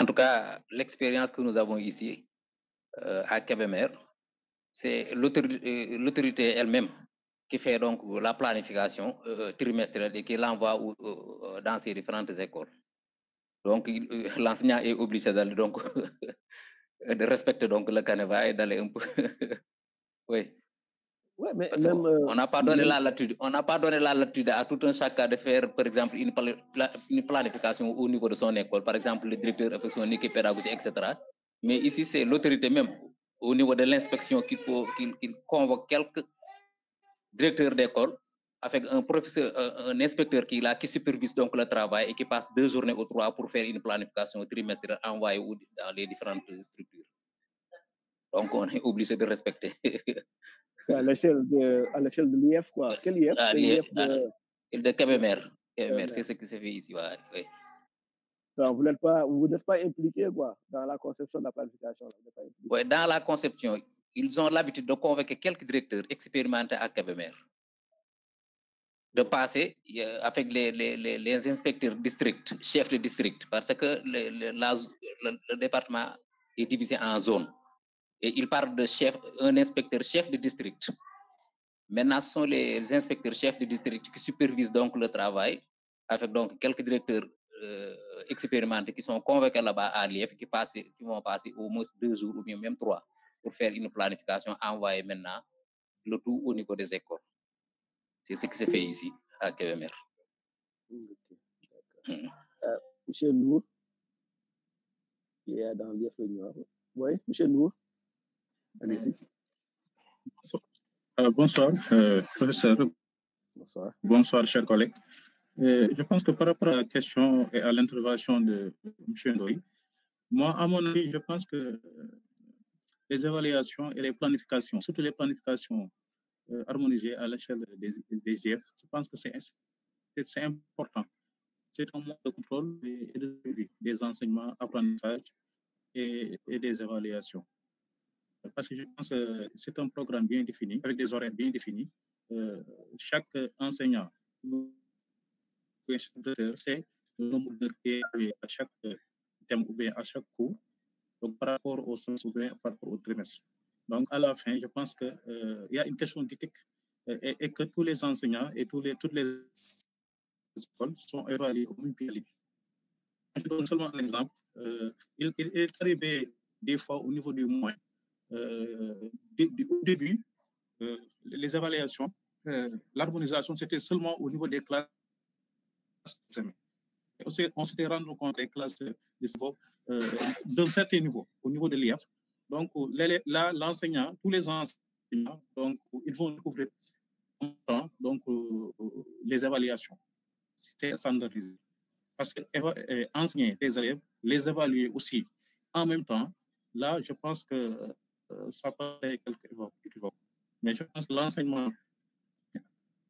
En tout cas, l'expérience que nous avons ici à Kébémer, c'est l'autorité elle-même qui fait donc la planification trimestrielle et qui l'envoie dans ces différentes écoles. Donc, l'enseignant est obligé d'aller donc de respecter donc le canevas et d'aller un peu. Oui. Ouais, mais même, on n'a pas donné la latitude. On n'a pas donné la latitude à tout un chacun de faire, par exemple, une planification au niveau de son école. Par exemple, le directeur avec son équipe pédagogique, etc. Mais ici, c'est l'autorité même, au niveau de l'inspection, qu'il convoque quelques directeurs d'école avec un professeur, un inspecteur qui supervise donc le travail et qui passe 2 journées ou 3 pour faire une planification trimestrielle envoyée dans les différentes structures. Donc, on est obligé de respecter. C'est à l'échelle de l'IF, quoi. Quel IF? L'IF de Kébémer. C'est ce qui se fait ici. Oui. Donc, vous n'êtes pas impliqué, quoi, dans la conception de la planification. Oui, dans la conception, ils ont l'habitude de convoquer quelques directeurs expérimentés à Kébémer. de passer avec les inspecteurs district, chefs de district, parce que le département est divisé en zones. Et il parle de un inspecteur chef de district. Maintenant, ce sont les inspecteurs chefs de district qui supervisent donc le travail, avec donc quelques directeurs expérimentés qui sont convoqués là-bas à l'IEF, qui vont passer au moins 2 jours ou bien même 3 pour faire une planification envoyée maintenant le tout au niveau des écoles. C'est ce qui se fait ici à Kébémer. Monsieur Nour, qui est dans l'IEF Nord. Oui, Monsieur Nour, allez-y. Bonsoir, professeur. Bonsoir. Bonsoir, chers collègues. Je pense que par rapport à la question et à l'intervention de M. Ndoye, moi, à mon avis, je pense que les évaluations et les planifications, surtout les planifications harmonisées à l'échelle des GF, je pense que c'est important. C'est un mode de contrôle et de suivi des enseignements, apprentissages et des évaluations. Parce que je pense que c'est un programme bien défini, avec des horaires bien définis. Chaque enseignant, c'est le nombre de à chaque thème ou bien à chaque cours, donc par rapport au sens ou bien par rapport au trimestre. Donc à la fin, je pense qu'il y a une question d'éthique et que tous les enseignants et toutes les écoles sont évalués au même pied. Je donne seulement un exemple. Il est arrivé des fois au niveau du mois, au début, les évaluations, l'harmonisation, c'était seulement au niveau des classes. On s'était rendu compte des classes d'un certain niveau, au niveau de l'IAF. Donc là, l'enseignant, tous les enseignants, donc, ils vont découvrir donc, les évaluations. C'est standardisé. Parce que enseigner les élèves, les évaluer aussi en même temps, là, je pense que ça paraît quelque équivoque. Mais je pense que l'enseignement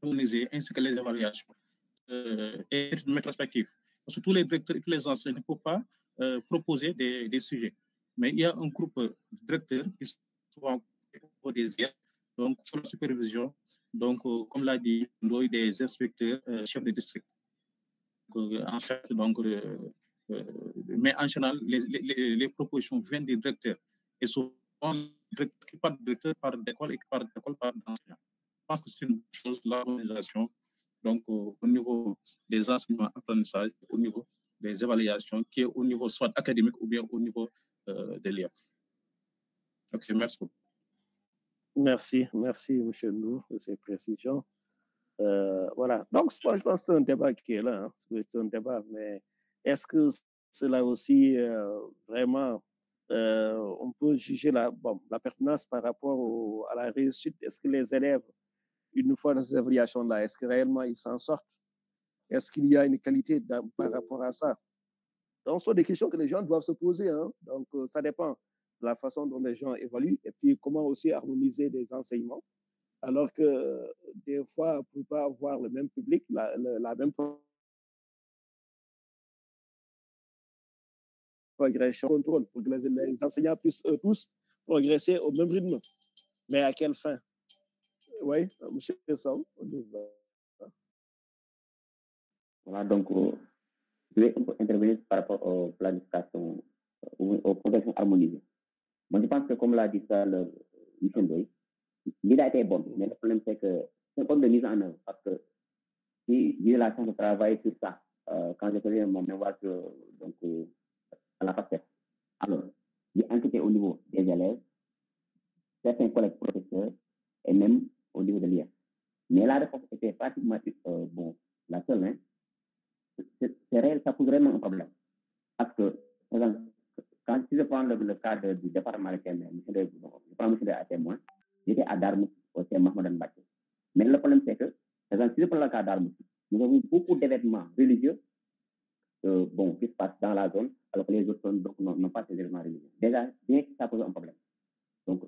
organisé ainsi que les évaluations est une perspective. Parce que tous les directeurs et tous les enseignants ne peuvent pas proposer des sujets. Mais il y a un groupe de directeurs qui sont des IEF, donc sur la supervision, donc comme l'a dit, des inspecteurs chefs de district. En fait, donc, mais en général, les propositions viennent des directeurs. Et souvent, pas de directeur par d'école et par d'école par d'enseignants. Je pense que c'est une chose, l'organisation, donc au niveau des enseignements apprentissages, au niveau des évaluations, qui est au niveau soit académique ou bien au niveau de l'IEF. Ok, merci beaucoup. Merci, M. Nour, de ces précisions. Voilà. Donc, moi, je pense que c'est un débat qui est là. Hein. C'est un débat, mais est-ce que cela aussi, vraiment, on peut juger la pertinence par rapport à la réussite? Est-ce que les élèves, une fois dans ces évaluations-là, est-ce que réellement ils s'en sortent? Est-ce qu'il y a une qualité par rapport à ça? Donc, ce sont des questions que les gens doivent se poser. Hein. Donc, ça dépend de la façon dont les gens évaluent et puis comment aussi harmoniser des enseignements. Alors que des fois, on ne peut pas avoir le même public, la même progression, contrôle, pour que les enseignants puissent eux tous progresser au même rythme. Mais à quelle fin? Oui, M. Saul. Voilà, donc, je vais intervenir par rapport aux planifications, aux progressions harmonisées. Moi, je pense que, comme l'a dit ça le M. Ndoye, l'idée a été bonne, mais le problème, c'est que c'est un problème de mise en œuvre, parce que si j'ai eu la chance de travailler sur ça, quand j'ai fait mon mémoire donc, à la FACET, alors, j'ai enquêté au niveau des élèves, certains collègues professeurs, et même au niveau de l'IA. Mais la réponse était pratiquement bon, la seule, hein, c'est réel, ça pose vraiment un problème. Parce que, quand si je prends le cas du département de Kébémer, je prends M. à témoin, j'étais à Darmouth, au thème Mahmoud Mbacké. Mais le problème, c'est que, si je prends le cas d'Darmouth, nous avons beaucoup d'événements religieux qui se passent dans la zone, alors que les autres zones n'ont pas ces événements religieux. Déjà, bien que ça pose un problème. Donc,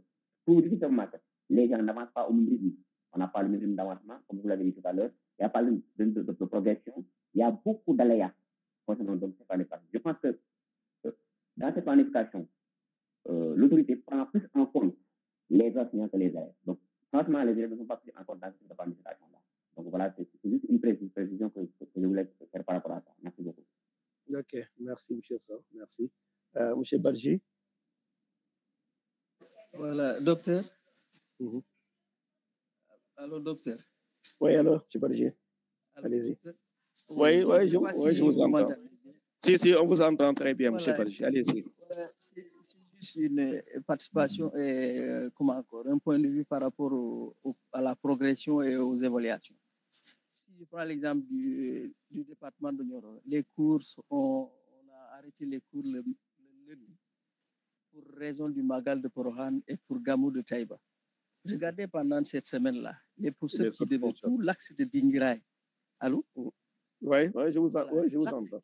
tout difficilement, les gens n'avancent pas au même rythme. On n'a pas le même rythme d'avancement, comme vous l'avez dit tout à l'heure. Il n'y a pas de progression. Il y a beaucoup d'aléas concernant cette planification. Je pense que dans cette planification, l'autorité prend plus en compte les enseignants que les élèves. Donc, franchement, les élèves ne sont pas pris en compte dans cette planification-là. Donc, voilà, c'est C'est juste une précision que je voulais faire par rapport à ça. Merci beaucoup. Ok, merci, M. Sow. Merci. M. Badji. Voilà, docteur. Allô, docteur. Oui, alors, M. Badji. Allez-y. Oui, je vous entends. Si, on vous entend très bien, voilà. M. Badji. Allez-y. Voilà, c'est juste une participation et comment encore, un point de vue par rapport à la progression et aux évaluations. Si je prends l'exemple du département de Nioro, les cours, on a arrêté les cours le lundi pour raison du Magal de Porohan et pour Gamou de Taïba. Regardez pendant cette semaine-là, les professeurs qui devaient tout l'axe de Dingirai. Allô? Oui, je vous entends.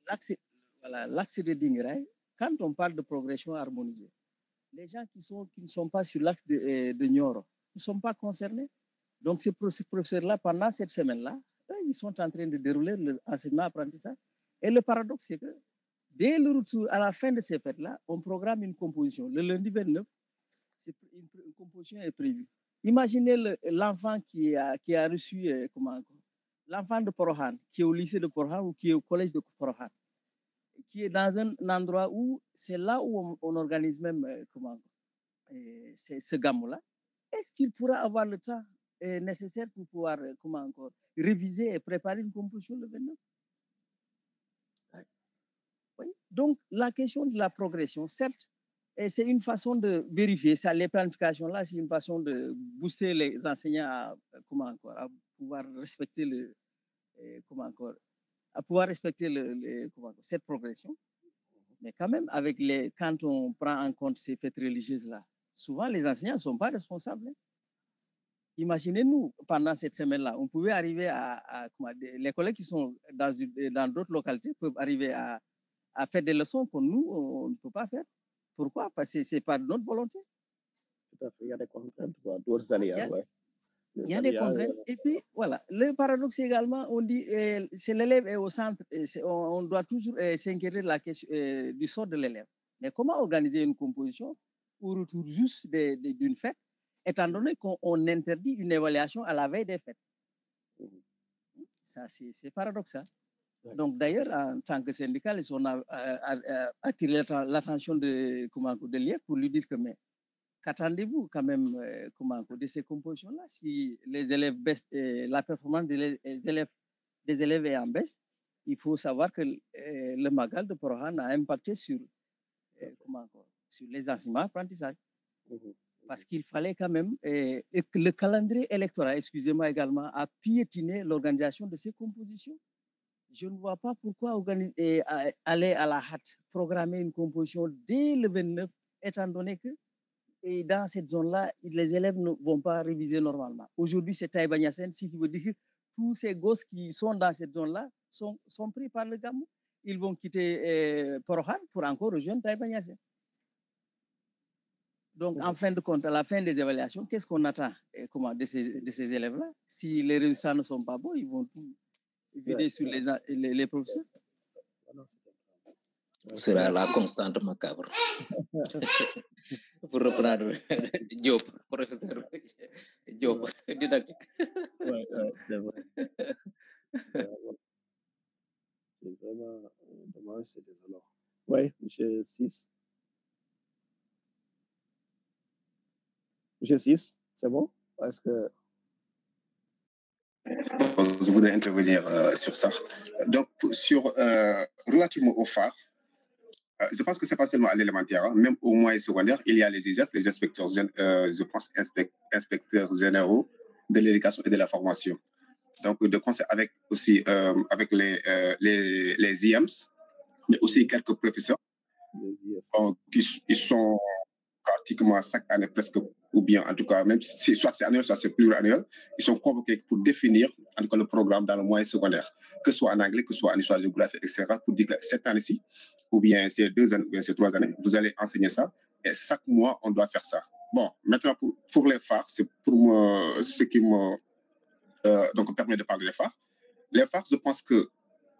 L'axe de Dingirai, quand on parle de progression harmonisée, les gens qui ne sont pas sur l'axe de Nioro ne sont pas concernés. Donc, ces professeurs-là, pendant cette semaine-là, ils sont en train de dérouler l'enseignement-apprentissage. Et le paradoxe, c'est que dès le retour, à la fin de ces fêtes-là, on programme une composition. Le lundi 29, une composition est prévue. Imaginez l'enfant qui a reçu, l'enfant de Porohan, qui est au lycée de Porohan ou qui est au collège de Porohan, qui est dans un endroit où c'est là où on organise même ce gamme-là. Est-ce qu'il pourra avoir le temps nécessaire pour pouvoir réviser et préparer une composition le 29? Oui. Donc, la question de la progression, certes, c'est une façon de vérifier ça. Les planifications-là, c'est une façon de booster les enseignants à pouvoir respecter cette progression. Mais quand même, quand on prend en compte ces fêtes religieuses-là, souvent les enseignants ne sont pas responsables. Imaginez-nous, pendant cette semaine-là, on pouvait arriver les collègues qui sont dans d'autres localités peuvent arriver à faire des leçons que nous, on ne peut pas faire. Pourquoi? Parce que ce n'est pas de notre volonté. Tout à fait, il y a des contraintes, d'autres aléas. Il y a des contraintes. Et puis, voilà, le paradoxe également, on dit c'est l'élève est au centre, on doit toujours s'inquiéter de la question du sort de l'élève. Mais comment organiser une composition au retour juste d'une fête, étant donné qu'on interdit une évaluation à la veille des fêtes? Ça, c'est paradoxal. Donc, d'ailleurs, en tant que syndicaliste, on a attiré l'attention de l'IEF pour lui dire que, mais qu'attendez-vous quand même de ces compositions-là? Si les élèves baissent, la performance des élèves est en baisse, il faut savoir que le Magal de Porohan a impacté sur les enseignements apprentissages. Parce qu'il fallait quand même, et que le calendrier électoral, excusez-moi également, a piétiné l'organisation de ces compositions. Je ne vois pas pourquoi aller à la hâte, programmer une composition dès le 29, étant donné que dans cette zone-là, les élèves ne vont pas réviser normalement. Aujourd'hui, c'est Taïba Niassène, ce qui veut dire que tous ces gosses qui sont dans cette zone-là sont pris par le Gamou. Ils vont quitter Porohan pour encore rejoindre Taïba Niassène. Donc, en fin de compte, à la fin des évaluations, qu'est-ce qu'on attend de ces élèves-là? Si les résultats ne sont pas bons, ils vont tout vider sur les professeurs. Ce sera la constante macabre. Pour reprendre Diop, professeur Diop, didactique. Oui, c'est vrai. C'est vraiment dommage, c'est désolant. Oui, M. 6. M. 6, c'est bon? Parce que... Je voudrais intervenir sur ça. Donc, relativement au phare, je pense que ce n'est pas seulement à l'élémentaire, hein, même au moyen secondaire, il y a les ISEF, les inspecteurs, je pense, inspecteurs généraux de l'éducation et de la formation. Donc, de concert avec aussi avec les IAMS, mais aussi quelques professeurs qui sont pratiquement chaque année presque, ou bien en tout cas, même si soit c'est annuel, soit c'est pluriannuel, ils sont convoqués pour définir en tout cas le programme dans le moyen secondaire, que ce soit en anglais, que ce soit en histoire, géographie, etc., pour dire que cette année-ci, ou bien ces 2 ans, ou bien ces 3 années, vous allez enseigner ça, et chaque mois, on doit faire ça. Bon, maintenant, pour les phares, c'est pour moi ce qui me donc permet de parler des phares. Les phares, je pense que,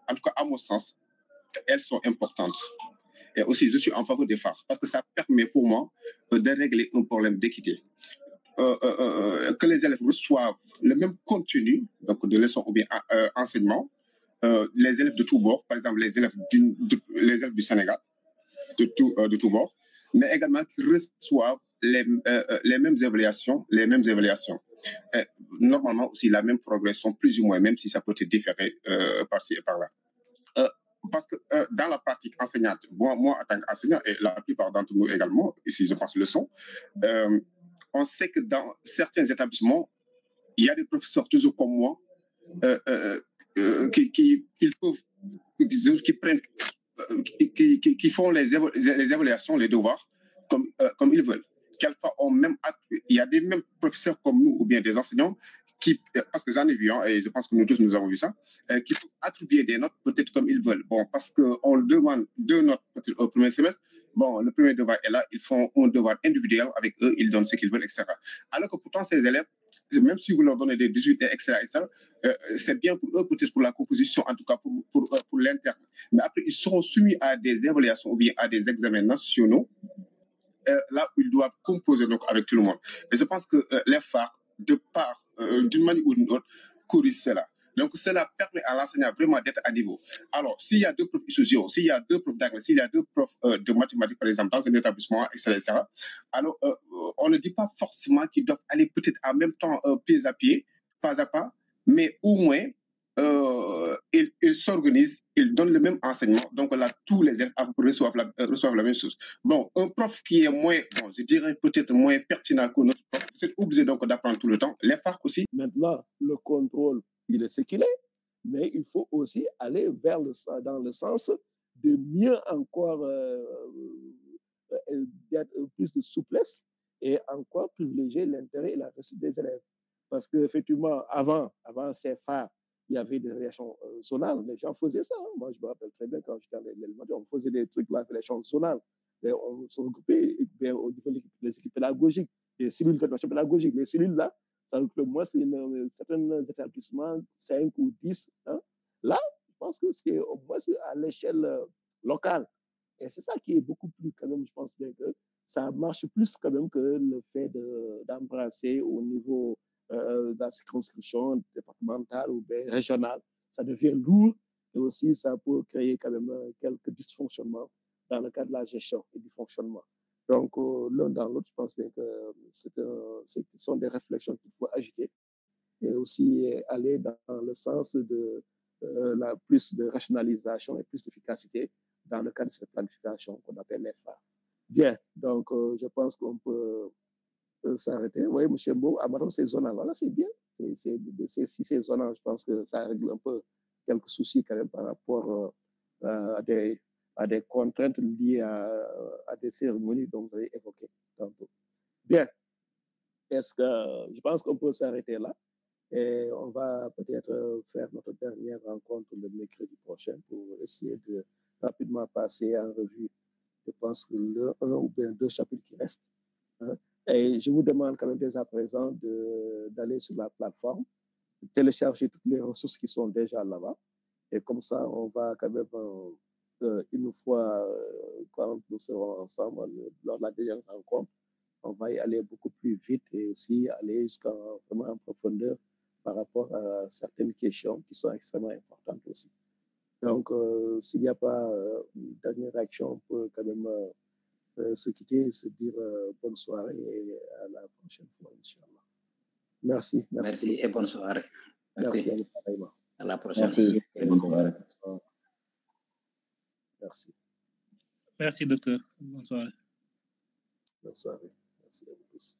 en tout cas, à mon sens, elles sont importantes. Et aussi, je suis en faveur des phares parce que ça permet pour moi de régler un problème d'équité. Que les élèves reçoivent le même contenu donc de leçon ou bien enseignement, les élèves de tous bords, par exemple les élèves du Sénégal, de tous bords, mais également qui reçoivent les mêmes évaluations, normalement aussi la même progression, plus ou moins, même si ça peut être différé par-ci et par-là. Parce que dans la pratique enseignante, moi en tant qu'enseignant, et la plupart d'entre nous également, ici je pense le sont, on sait que dans certains établissements, il y a des professeurs toujours comme moi qui prennent, qui font les évaluations, les devoirs comme ils veulent. Quelquefois, il y a des mêmes professeurs comme nous ou bien des enseignants qui, parce que j'en ai vu, et je pense que nous tous nous avons vu ça, qui peuvent attribuer des notes peut-être comme ils veulent. Bon, parce qu'on demande 2 notes peut-être au premier semestre. Bon, le premier devoir est là, ils font un devoir individuel avec eux, ils donnent ce qu'ils veulent, etc. Alors que pourtant, ces élèves, même si vous leur donnez des 18, etc., c'est bien pour eux, peut-être pour la composition, en tout cas pour l'interne. Mais après, ils seront soumis à des évaluations ou bien à des examens nationaux, là où ils doivent composer donc, avec tout le monde. Et je pense que les phares, de part, d'une manière ou d'une autre, corrigent cela. Donc, cela permet à l'enseignant vraiment d'être à niveau. Alors, s'il y a 2 profs sociaux, s'il y a 2 profs d'anglais, s'il y a 2 profs de mathématiques, par exemple, dans un établissement, etc., alors, on ne dit pas forcément qu'ils doivent aller peut-être en même temps, pied à pied, pas à pas, mais au moins, ils s'organisent, ils donnent le même enseignement. Donc là, tous les élèves reçoivent la même chose. Bon, un prof qui est moins, bon, je dirais peut-être moins pertinent que notre prof, c'est obligé donc d'apprendre tout le temps. Les phares aussi. Maintenant, le contrôle, il est ce qu'il est, mais il faut aussi aller dans le sens de mieux encore plus de souplesse et encore privilégier l'intérêt et la réussite des élèves. Parce qu'effectivement, avant ces phares, il y avait des réactions zonales. Les gens faisaient ça. Hein. Moi, je me rappelle très bien quand j'étais à l'élémentaire, on faisait des trucs là avec les champs zonales. Et on se regroupait au niveau des équipes pédagogiques, des cellules de formation pédagogique. Les cellules là, ça recrute moins certains établissements, 5 ou 10. Hein. Là, je pense que c'est au moins à l'échelle locale. Et c'est ça qui est beaucoup plus, quand même, je pense bien que ça marche plus quand même que le fait d'embrasser au niveau de la circonscription départementale ou régionale. Ça devient lourd et aussi ça peut créer quand même quelques dysfonctionnements dans le cadre de la gestion et du fonctionnement. Donc, l'un dans l'autre, je pense bien que ce sont des réflexions qu'il faut agiter et aussi aller dans le sens de plus de rationalisation et plus d'efficacité dans le cadre de cette planification qu'on appelle les phares. Bien, donc je pense qu'on peut s'arrêter. Oui, M. Mbo, maintenant c'est zonal. Voilà, c'est bien. Si c'est zonal, je pense que ça règle un peu quelques soucis quand même par rapport à des contraintes liées à des cérémonies dont vous avez évoqué tantôt. Bien. Je pense qu'on peut s'arrêter là. Et on va peut-être faire notre dernière rencontre le mercredi prochain pour essayer de rapidement passer en revue, je pense, un ou bien 2 chapitres qui restent. Hein. Et je vous demande quand même dès à présent d'aller sur la plateforme, de télécharger toutes les ressources qui sont déjà là-bas. Et comme ça, on va quand même, une fois, quand nous serons ensemble lors de la dernière rencontre, on va y aller beaucoup plus vite et aussi aller jusqu'à vraiment en profondeur par rapport à certaines questions qui sont extrêmement importantes aussi. Donc, s'il n'y a pas une dernière réaction, on peut quand même se quitter et se dire bonne soirée et à la prochaine fois, Inch'Allah. Merci. Merci et bonne soirée. Merci à vous pareillement. À la prochaine. Merci et bonne soirée. Merci. Merci, docteur. Bonne soirée. Bonne soirée. Merci à vous tous.